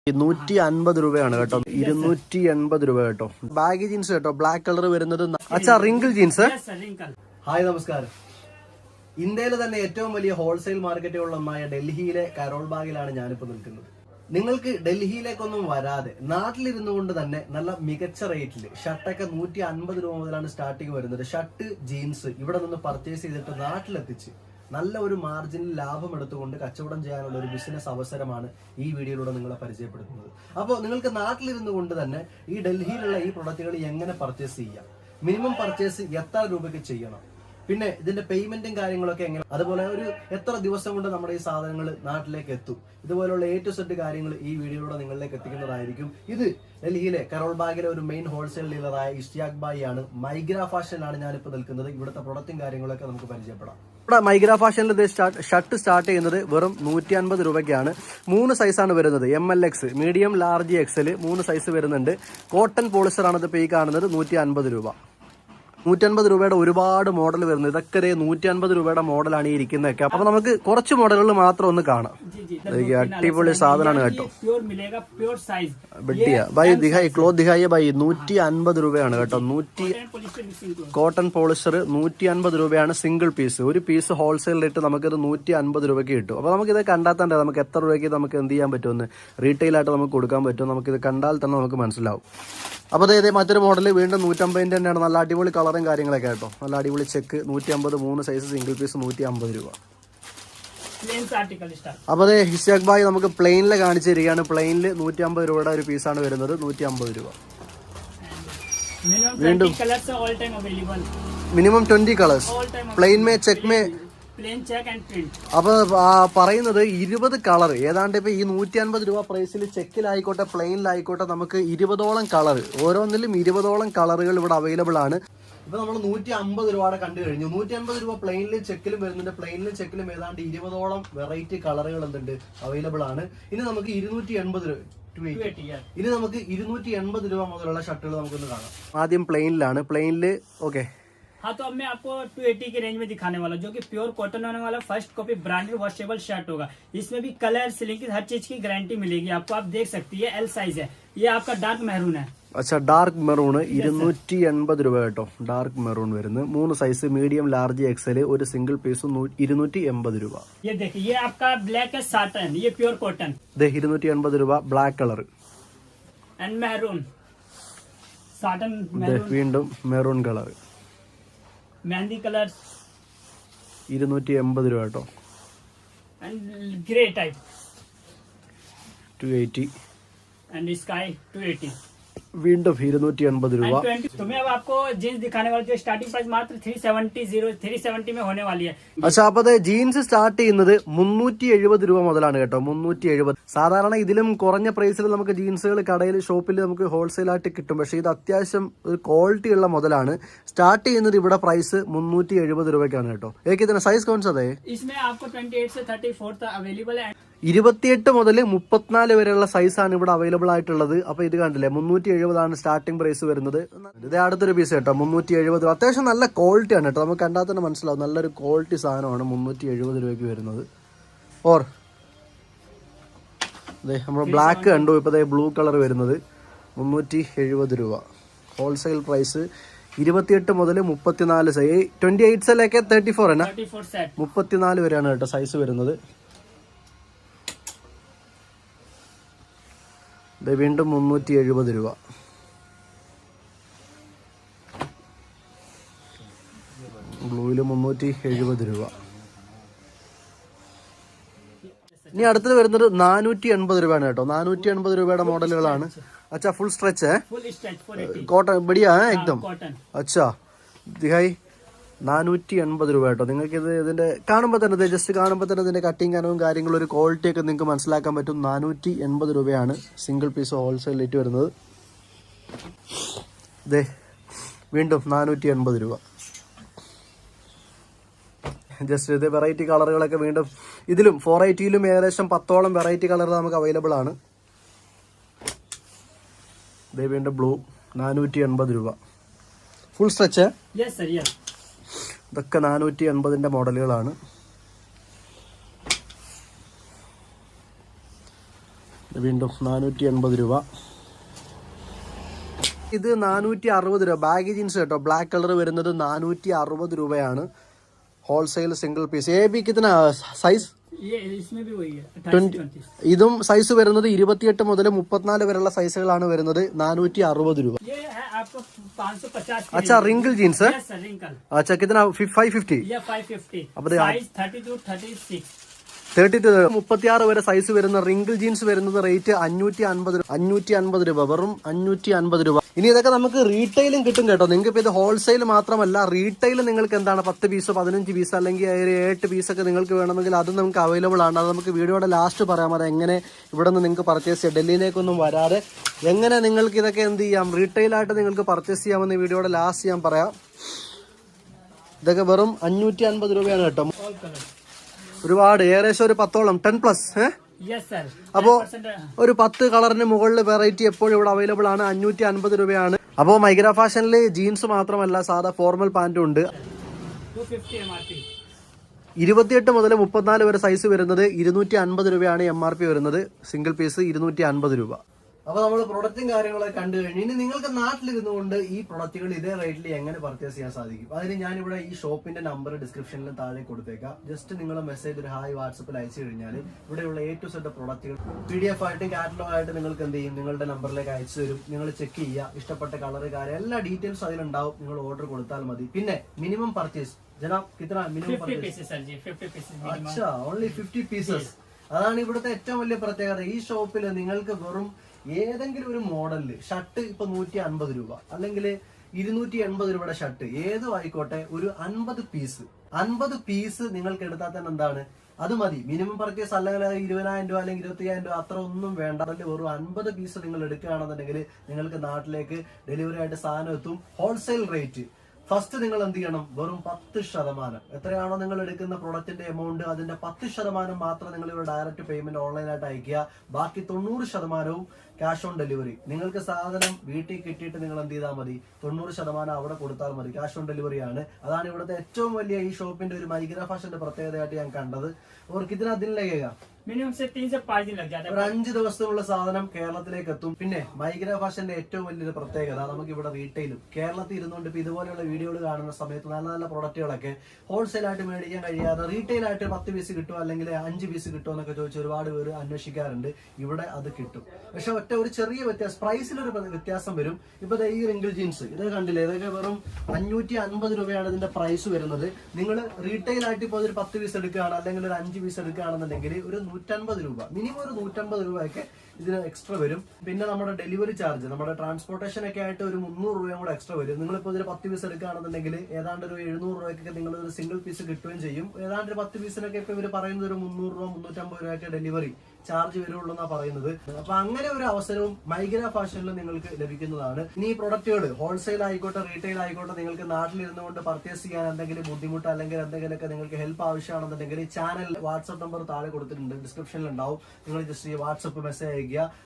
250 രൂപയാണ് കേട്ടോ. 280 രൂപ കേട്ടോ. ബാഗി ജീൻസ് കേട്ടോ, ബ്ലാക്ക് കളർ വരുന്നത്. അച്ഛാ റിങ്കിൾ ജീൻസ്. ഹായ് നമസ്കാരം. ഇന്ത്യയിലെ തന്നെ ഏറ്റവും വലിയ ഹോൾസെയിൽ മാർക്കറ്റുകളിലൊന്നായ ഡൽഹിയിലെ കരോൾ ബാഗിലാണ് ഞാനിപ്പോൾ നിൽക്കുന്നത്. നിങ്ങൾക്ക് ഡൽഹിയിലേക്കൊന്നും വരാതെ നാട്ടിലിരുന്നു കൊണ്ട് തന്നെ നല്ല മികച്ച റേറ്റിൽ ഷർട്ടൊക്കെ 150 രൂപ മുതലാണ് സ്റ്റാർട്ടിങ് വരുന്നത്. ഷർട്ട് ജീൻസ് ഇവിടെ നിന്ന് പർച്ചേസ് ചെയ്തിട്ട് നാട്ടിലെത്തിച്ച് നല്ല ഒരു മാർജിനിൽ ലാഭം എടുത്തുകൊണ്ട് കച്ചവടം ചെയ്യാനുള്ള ഒരു ബിസിനസ് അവസരമാണ് ഈ വീഡിയോയിലൂടെ നിങ്ങളെ പരിചയപ്പെടുത്തുന്നത്. അപ്പോൾ നിങ്ങൾക്ക് നാട്ടിലിരുന്നു കൊണ്ട് തന്നെ ഈ ഡൽഹിയിലുള്ള ഈ പ്രൊഡക്റ്റുകൾ എങ്ങനെ പർച്ചേസ് ചെയ്യാം, മിനിമം പർച്ചേസ് എത്ര രൂപയ്ക്ക് ചെയ്യണം, പിന്നെ ഇതിന്റെ പേയ്മെന്റും കാര്യങ്ങളൊക്കെ എങ്ങനെ, അതുപോലെ ഒരു എത്ര ദിവസം കൊണ്ട് നമ്മുടെ ഈ സാധനങ്ങൾ നാട്ടിലേക്ക് എത്തും, ഇതുപോലുള്ള A to Z കാര്യങ്ങൾ ഈ വീഡിയോയിലൂടെ നിങ്ങളിലേക്ക് എത്തിക്കുന്നതായിരിക്കും. ഇത് ഡൽഹിയിലെ കരോൾ ബാഗിലെ ഒരു മെയിൻ ഹോൾസെയിൽ ഡീലറായ ഇഷ്തിയാഖ് ഭായി ആണ്. മൈഗ്ര ഫാഷനിലാണ് ഞാനിപ്പോൾ നിൽക്കുന്നത്. ഇവിടുത്തെ പ്രൊഡക്റ്റും കാര്യങ്ങളൊക്കെ നമുക്ക് പരിചയപ്പെടാം. ഇവിടെ മൈഗ്ര ഫാഷനിൽ ഷർട്ട് സ്റ്റാർട്ട് ചെയ്യുന്നത് വെറും 150 രൂപയ്ക്കാണ്. 3 സൈസാണ് വരുന്നത്. MLX, medium, large, XL 3 size വരുന്നുണ്ട്. കോട്ടൺ പോളിസ്റ്റർ ആണ് ഇതിപ്പോൾ ഈ കാണുന്നത്. 150 രൂപ. 150 രൂപയുടെ ഒരുപാട് മോഡൽ വരുന്നത്. ഇതൊക്കെ 150 രൂപയുടെ മോഡലാണ് ഈ ഇരിക്കുന്നതൊക്കെ. അപ്പൊ നമുക്ക് കുറച്ച് മോഡലുകൾ മാത്രം ഒന്ന് കാണാം. അടിപൊളി സാധനമാണ് കേട്ടോ. ബെട്ടിയ ബൈ ദിഹായി ക്ലോത്ത് ദിഹായി ബൈ 150 രൂപയാണ് കേട്ടോ. കോട്ടൺ പോളിസ്റ്റർ 150 രൂപയാണ് സിംഗിൾ പീസ്. ഒരു പീസ് ഹോൾസെയിൽ റേറ്റ് നമുക്കിത് 150 രൂപയ്ക്ക് കിട്ടും. അപ്പൊ നമുക്കിത് കണ്ടാൽ തന്നെ നമുക്ക് എത്ര രൂപയ്ക്ക് നമുക്ക് എന്ത് ചെയ്യാൻ പറ്റുമെന്ന്, റീറ്റെയിൽ ആയിട്ട് നമുക്ക് കൊടുക്കാൻ പറ്റും. നമുക്കിത് കണ്ടാൽ തന്നെ നമുക്ക് മനസ്സിലാവും. അപ്പോൾ അതായത് മറ്റൊരു മോഡൽ വീണ്ടും 150 തന്നെയാണ്. നല്ല അടിപൊളി കളറും കാര്യങ്ങളൊക്കെ കേട്ടോ. നല്ല അടിപൊളി ചെക്ക് 150, 3 സൈസ് സിംഗിൾ പീസ് 150 രൂപ. അപ്പോൾ അതെ ഇഷ്തിയാഖ് ഭായി നമുക്ക് പ്ലെയിനിൽ കാണിച്ചു തരികയാണ്. പ്ലെയിനിൽ 150 രൂപയുടെ ഒരു പീസാണ് വരുന്നത്. 150 രൂപ. വീണ്ടും minimum 20 colours. Plain may check may അപ്പൊ പറയുന്നത് 20 കളർ ഏതാണ്ട്. ഇപ്പൊ ഈ 150 രൂപ പ്രൈസിൽ ചെക്കിലായിക്കോട്ടെ പ്ലെയിനിലായിക്കോട്ടെ നമുക്ക് 20ഓളം കളർ, ഓരോന്നിലും 20ഓളം കളറുകൾ ഇവിടെ അവൈലബിൾ ആണ്. ഇപ്പൊ നമ്മൾ 150 രൂപയുടെ കണ്ടു കഴിഞ്ഞു. 150 രൂപ പ്ലെയിനിലും ചെക്കിലും വരുന്നുണ്ട്. പ്ലെയിനിലും ചെക്കിലും ഏതാണ്ട് 20ഓളം വെറൈറ്റി കളറുകൾ എന്തുണ്ട് അവൈലബിൾ ആണ്. ഇനി നമുക്ക് 280 രൂപ ഇനി നമുക്ക് 280 രൂപ മുതലുള്ള ഷർട്ടുകൾ നമുക്കൊന്ന് കാണാം. ആദ്യം പ്ലെയിനിലാണ്. പ്ലെയിനില് ഓക്കെ. हाँ, तो अब मैं आपको 280 के रेंज में दिखाने वाला हूँ, जो कि प्योर कॉटन होने वाला first copy branded washable shirt होगा. इसमें भी कलर, सिलिंग हर चीज की गारंटी मिलेगी आपको. आप देख सकती है L साइज है. ये आपका डार्क मेहरून है. अच्छा, डार्क മെറൂൺ 280 രൂപ കേട്ടോ. ഡാർക്ക് മെറൂൺ വരുന്നത് 3 സൈസ് മീഡിയം, ലാർജ്, XL. ഒരു സിംഗിൾ പീസ് 280 രൂപ. ये देखिए, ये आपका ब्लैक है साटन, ये प्योर कॉटन. 280 രൂപ. Black colour and maroon satin maroon. വീണ്ടും മെറൂൺ കളർ मेहंदी कलर 280 രൂപ കേട്ടോ. And grey type 280 and sky 280. വീണ്ടും 280 രൂപ. तो मैं अब आपको जीन्स दिखाने वाली, जो स्टार्टिंग प्राइस मात्र 370 में होने वाली है. अच्छा, അപ്പൊ ജീൻസ് സ്റ്റാർട്ട് ചെയ്യുന്നത് 370 രൂപ മുതലാണ് കേട്ടോ. 370. സാധാരണ ഇതിലും കുറഞ്ഞ പ്രൈസിൽ നമുക്ക് ജീൻസുകൾ കടയിൽ ഷോപ്പിൽ നമുക്ക് ഹോൾസെയിൽ ആയിട്ട് കിട്ടും. പക്ഷെ ഇത് അത്യാവശ്യം ഒരു ക്വാളിറ്റി ഉള്ള മുതലാണ്. സ്റ്റാർട്ട് ചെയ്യുന്നത് ഇവിടെ പ്രൈസ് 370 രൂപയ്ക്കാണ് കേട്ടോ. ഏകദേശം സൈസ് കോൺസേ इसमें आपको 28 से 34 तक अवेलेबल है. 28 മുതൽ 34 വരെയുള്ള സൈസാണ് ഇവിടെ അവൈലബിൾ ആയിട്ടുള്ളത്. അപ്പൊ ഇത് കണ്ടില്ലേ, 370 സ്റ്റാർട്ടിംഗ് പ്രൈസ് വരുന്നത്. ഇത് അടുത്തൊരു പീസ് കേട്ടോ. 370. അത്യാവശ്യം നല്ല ക്വാളിറ്റി ആണ് കേട്ടോ. നമുക്ക് കണ്ടാൽ തന്നെ മനസ്സിലാവും നല്ലൊരു ക്വാളിറ്റി സാധനമാണ് 370 രൂപയ്ക്ക് വരുന്നത്. ഓർ നമ്മൾ ബ്ലാക്ക് കണ്ടു. ഇപ്പൊ ബ്ലൂ കളർ വരുന്നത് 370 രൂപ. ഹോൾസെയിൽ പ്രൈസ് 28 മുതൽ 34 സൈസ്. 28 സെല്ലേക്ക് 34 ആണ്. 34 വരെയാണ് കേട്ടോ സൈസ് വരുന്നത്. വീണ്ടും 370 രൂപ. ബ്ലൂവില് 370 രൂപ. ഇനി അടുത്തത് വരുന്നത് 480 രൂപയാണ് കേട്ടോ. 480 രൂപയുടെ മോഡലുകളാണ്. അച്ഛാ, ഫുൾ സ്ട്രെച്ച് കോട്ടൺ ബടിയാ എക്ദം. അച്ഛാ ദിഹായി 480 രൂപ കേട്ടോ. നിങ്ങൾക്ക് ഇതിന്റെ കാണുമ്പോൾ തന്നെ ജസ്റ്റ് കാണുമ്പോൾ തന്നെ ഇതിന്റെ കട്ടിങ് കനവും കാര്യങ്ങളും ഒരു ക്വാളിറ്റി ഒക്കെ നിങ്ങൾക്ക് മനസ്സിലാക്കാൻ പറ്റും. 480 രൂപയാണ് സിംഗിൾ പീസ് ഹോൾസെയിൽ റേറ്റ് വരുന്നത്. വീണ്ടും 480 രൂപ. ജസ്റ്റ് ഇത് വെറൈറ്റി കളറുകളൊക്കെ വീണ്ടും ഇതിലും 480ലും ഏകദേശം 10ഓളം വെറൈറ്റി കളർ നമുക്ക് അവൈലബിൾ ആണ്. വീണ്ടും ബ്ലൂ 480 രൂപ. Full stretch. ഇതൊക്കെ 480ന്റെ മോഡലുകളാണ്. വീണ്ടും 480 രൂപ. ഇത് 460 രൂപ ബാഗി ജീൻസ് കേട്ടോ. ബ്ലാക്ക് കളർ വരുന്നത് 460 രൂപയാണ്. Wholesale single piece. A B കിतना സൈസ്? इसमें भी वही है 28-29. ഇതും സൈസ് വരുന്നത് 28 മുതൽ 34 വരെയുള്ള സൈസുകളാണ് വരുന്നത്. 460 രൂപ. ये है आपको 550 की अच्छा रिंकल जीन्स है. Yes, sir, wrinkle. अच्छा कितना 550? ये 550 अब दे- साइज 32-36. 32 36 വരെ സൈസ് വരുന്ന റിംഗിൾ ജീൻസ് വരുന്നത് റേറ്റ് 550 രൂപ. വെറും 550 രൂപ. ഇനി ഇതൊക്കെ നമുക്ക് റീറ്റെയിലും കിട്ടും കേട്ടോ. നിങ്ങൾക്ക് ഇപ്പൊ ഇത് ഹോൾസെയിൽ മാത്രമല്ല, റീറ്റെയിൽ നിങ്ങൾക്ക് എന്താണ് 10 പീസോ 15 പീസോ അല്ലെങ്കിൽ 8 പീസൊക്കെ നിങ്ങൾക്ക് വേണമെങ്കിൽ അത് നമുക്ക് അവൈലബിൾ ആണ്. അത് നമുക്ക് വീഡിയോയുടെ ലാസ്റ്റ് പറയാം. അത് എങ്ങനെ ഇവിടെ നിന്ന് നിങ്ങൾക്ക് പർച്ചേസ് ചെയ്യാം. ഡൽഹിയിലേക്കൊന്നും വരാതെ എങ്ങനെ നിങ്ങൾക്ക് ഇതൊക്കെ എന്ത് ചെയ്യാം, റീറ്റെയിൽ ആയിട്ട് നിങ്ങൾക്ക് പർച്ചേസ് ചെയ്യാമെന്ന് വീഡിയോയുടെ ലാസ്റ്റ് ഞാൻ പറയാം. ഇതൊക്കെ വെറും 550 രൂപയാണ് കേട്ടോ. All colors. ഒരുപാട് ഏകദേശം ഒരു 10ഓളം 10+. Yes, sir. അപ്പോ 10% ഒരു 10 കളറിന് മുകളിൽ വെറൈറ്റി എപ്പോഴും ഇവിടെ അവൈലബിൾ ആണ്. 550 രൂപയാണ്. അപ്പോൾ മൈഗ്ര ഫാഷനിൽ ജീൻസ് മാത്രമല്ല സാധാ ഫോർമൽ പാന്റും ഉണ്ട്. 250 MRP. 28 മുതൽ 34 വരെ സൈസ് വരുന്നത് 250 രൂപയാണ് MRP വരുന്നത്. സിംഗിൾ പീസ് 250 രൂപ. അപ്പൊ നമ്മൾ പ്രൊഡക്റ്റും കാര്യങ്ങളൊക്കെ കണ്ടു കഴിഞ്ഞു. ഇനി നിങ്ങൾക്ക് നാട്ടിലിരുന്നുകൊണ്ട് ഈ പ്രൊഡക്റ്റുകൾ ഇതേ റേറ്റിൽ എങ്ങനെ പർച്ചേസ് ചെയ്യാൻ സാധിക്കും? അതിന് ഞാനിവിടെ ഈ ഷോപ്പിന്റെ നമ്പർ ഡിസ്ക്രിപ്ഷനിലും താഴെ കൊടുത്തേക്കാം. ജസ്റ്റ് നിങ്ങളെ മെസ്സേജ് ഒരു ഹായ് വാട്സപ്പിൽ അയച്ചു കഴിഞ്ഞാൽ ഇവിടെയുള്ള A to Z പ്രൊഡക്റ്റുകൾ PDF ആയിട്ടും കാറ്റലോഗ് ആയിട്ട് നിങ്ങൾക്ക് എന്ത് ചെയ്യും, നിങ്ങളുടെ നമ്പറിലേക്ക് അയച്ചു തരും. നിങ്ങൾ ചെക്ക് ചെയ്യുക, ഇഷ്ടപ്പെട്ട കളർ കാര്യം എല്ലാ ഡീറ്റെയിൽസ് അതിലുണ്ടാവും. നിങ്ങൾ ഓർഡർ കൊടുത്താൽ മതി. പിന്നെ മിനിമം പർച്ചേസ് ജനാബ് കിतना മിനിമം 50 പർച്ചേസ്? pieces, sir. जी 50 pieces minimum. അച്ഛാ ഓൺലി 50 പീസസ്. അതാണ് ഇവിടുത്തെ ഏറ്റവും വലിയ പ്രത്യേകത. ഈ ഷോപ്പിൽ നിങ്ങൾക്ക് വെറും ഏതെങ്കിലും ഒരു മോഡലില് ഷർട്ട് ഇപ്പൊ 150 രൂപ അല്ലെങ്കിൽ 280 രൂപയുടെ ഷർട്ട് ഏതും ആയിക്കോട്ടെ, ഒരു 50 പീസ് നിങ്ങൾക്ക് എടുത്താൽ തന്നെ എന്താണ് അത് മതി. മിനിമം പർച്ചേസ് അല്ലെങ്കിൽ 20,000 രൂപ അല്ലെങ്കിൽ 25,000 രൂപ അത്ര ഒന്നും വേണ്ട. അതിൽ വെറും 50 പീസ് നിങ്ങൾ എടുക്കുകയാണെന്നുണ്ടെങ്കിൽ നിങ്ങൾക്ക് നാട്ടിലേക്ക് ഡെലിവറി ആയിട്ട് സാധനം എത്തും. Wholesale rate. ഫസ്റ്റ് നിങ്ങൾ എന്ത് ചെയ്യണം, വെറും 10%. എത്രയാണോ നിങ്ങൾ എടുക്കുന്ന പ്രൊഡക്റ്റിന്റെ എമൗണ്ട് അതിന്റെ 10% മാത്രം നിങ്ങൾ ഇവിടെ ഡയറക്റ്റ് പേയ്മെന്റ് ഓൺലൈനായിട്ട് അയക്കുക. ബാക്കി 90% ക്യാഷ് ഓൺ ഡെലിവറി. നിങ്ങൾക്ക് സാധനം വീട്ടിൽ കിട്ടിയിട്ട് നിങ്ങൾ എന്ത് ചെയ്താൽ മതി, 90% അവിടെ കൊടുത്താൽ മതി. ക്യാഷ് ഓൺ ഡെലിവറി ആണ്. അതാണ് ഇവിടുത്തെ ഏറ്റവും വലിയ ഈ ഷോപ്പിന്റെ ഒരു മൈഗ്ര ഫാഷന്റെ പ്രത്യേകതയായിട്ട് ഞാൻ കണ്ടത്. അവർക്ക് ഇതിന് അതിലേക്കാ मिनिमम से 3 से 5 दिन लग जाता है. ഒരു 5 ദിവസത്തിനുള്ള സാധനം കേരളത്തിലേക്ക് എത്തും. പിന്നെ മൈഗ്ര ഫാഷന്റെ ഏറ്റവും വലിയൊരു പ്രത്യേകത നമുക്ക് ഇവിടെ റീറ്റെയിലും കേരളത്തിൽ ഇരുന്നുകൊണ്ട് ഇപ്പൊ ഇതുപോലെയുള്ള വീഡിയോകൾ കാണുന്ന സമയത്ത് നല്ല നല്ല പ്രൊഡക്റ്റുകളൊക്കെ ഹോൾസെയിൽ ആയിട്ട് മേടിക്കാൻ കഴിയാതെ റീറ്റെയിൽ ആയിട്ട് 10 പീസ് കിട്ടുമോ അല്ലെങ്കിൽ 5 പീസ് കിട്ടുമോ എന്നൊക്കെ ചോദിച്ച് ഒരുപാട് പേര് അന്വേഷിക്കാറുണ്ട്. ഇവിടെ അത് കിട്ടും. പക്ഷെ ഒരു ചെറിയ വ്യത്യാസം, പ്രൈസിലൊരു വ്യത്യാസം വരും. ഇപ്പൊ ഈ റിംഗിൾ ജീൻസ് ഇത് കണ്ടില്ലേ, ഇതൊക്കെ വെറും 550 രൂപയാണ് ഇതിന്റെ പ്രൈസ് വരുന്നത്. നിങ്ങൾ റീറ്റെയിൽ ആയിട്ട് ഇപ്പോൾ ഒരു 10 പീസ് എടുക്കുകയാണ് അല്ലെങ്കിൽ ഒരു 5 പീസ് എടുക്കുകയാണെന്നുണ്ടെങ്കിൽ ഒരു 150 രൂപ, മിനിമം ഒരു 150 രൂപയൊക്കെ ഇതിന് എക്സ്ട്രാ വരും. പിന്നെ നമ്മുടെ ഡെലിവറി ചാർജ്, നമ്മുടെ ട്രാൻസ്പോർട്ടേഷൻ ഒക്കെ ആയിട്ട് ഒരു 300 രൂപയും കൂടെ എക്സ്ട്രാ വരും. നിങ്ങളിപ്പോൾ ഇതിൽ 10 പീസ് എടുക്കുകയാണെന്നുണ്ടെങ്കിൽ ഏതാണ്ട് ഒരു 700 രൂപയ്ക്കൊക്കെ നിങ്ങൾ ഒരു സിംഗിൾ പീസ് കിട്ടുകയും ചെയ്യും. ഏതാണ്ട് ഒരു 10 പീസിനൊക്കെ ഇപ്പൊ ഇവർ പറയുന്നത് ഒരു 300 രൂപ 350 രൂപയൊക്കെ ഡെലിവറി ചാർജ് വരുള്ളൂ എന്നാ പറയുന്നത്. അപ്പൊ അങ്ങനെ ഒരു അവസരവും മൈഗ്ര ഫാഷനിൽ നിങ്ങൾക്ക് ലഭിക്കുന്നതാണ്. ഇനി ഈ പ്രൊഡക്റ്റുകൾ ഹോൾസെയിൽ ആയിക്കോട്ടെ റീറ്റെയിൽ ആയിക്കോട്ടെ നിങ്ങൾക്ക് നാട്ടിലിരുന്നു കൊണ്ട് പർച്ചേസ് ചെയ്യാൻ എന്തെങ്കിലും ബുദ്ധിമുട്ട് അല്ലെങ്കിൽ എന്തെങ്കിലുമൊക്കെ നിങ്ങൾക്ക് ഹെൽപ്പ് ആവശ്യമാണെന്നുണ്ടെങ്കിൽ ഈ ചാനൽ വാട്സ്ആപ്പ് നമ്പർ താഴെ കൊടുത്തിട്ടുണ്ട്, ഡിസ്ക്രിപ്ഷനിൽ ഉണ്ടാവും. നിങ്ങൾ ജസ്റ്റ് ഈ വാട്സ്ആപ്പ് മെസ്സേജ് അയക്കുക.